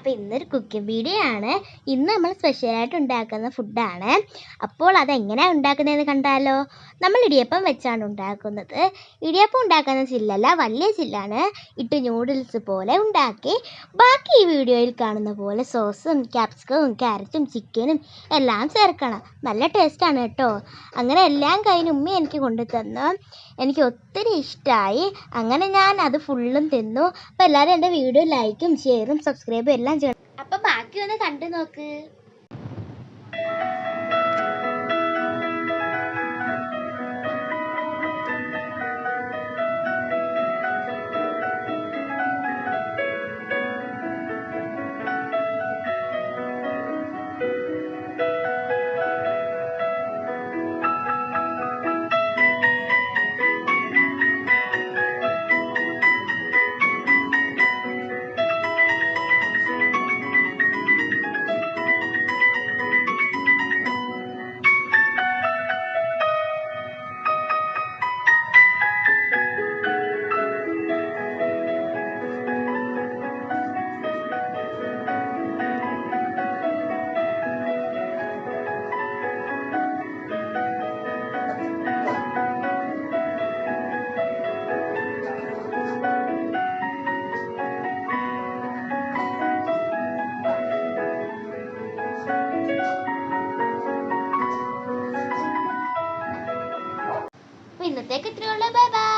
അപ്പോൾ ഇന്നൊരു cooking video ആണ്. ഇന്ന് നമ്മൾ സ്പെഷ്യലായിട്ട് ഉണ്ടാക്കുന്ന ഫുഡാണ്. അപ്പോൾ അതെങ്ങനെയാണ് ഉണ്ടാക്കുന്നതെന്ന് കണ്ടാലോ. നമ്മൾ ഇടിയപ്പം വെച്ചാണ് ഉണ്ടാക്കുന്നത്. ഇടിയപ്പം ഉണ്ടാക്കുന്ന ചില്ലല്ല, വലിയ ചില്ലാണ് ഇട്ട് ന്യൂഡിൽസ് പോലെ ഉണ്ടാക്കി ബാക്കി ഈ വീഡിയോയിൽ കാണുന്ന പോലെ സോസും ക്യാപ്സിക്കവും ക്യാരറ്റും ചിക്കനും എല്ലാം ചേർക്കണം. നല്ല ടേസ്റ്റാണ് കേട്ടോ. അങ്ങനെ എല്ലാം കഴിഞ്ഞ് ഉമ്മ എനിക്ക് കൊണ്ടു തന്നു. എനിക്ക് ഒത്തിരി ഇഷ്ടമായി. അങ്ങനെ ഞാൻ അത് ഫുള്ളും തിന്നു. അപ്പോൾ എല്ലാവരും എൻ്റെ വീഡിയോ ലൈക്കും ഷെയറും സബ്സ്ക്രൈബും എല്ലാം ചെയ്യണം. അപ്പോൾ ബാക്കി ഒന്ന് കണ്ടു നോക്ക്. ഇന്നത്തേക്ക് ഇത്രയുള്ളൂ. Bye by.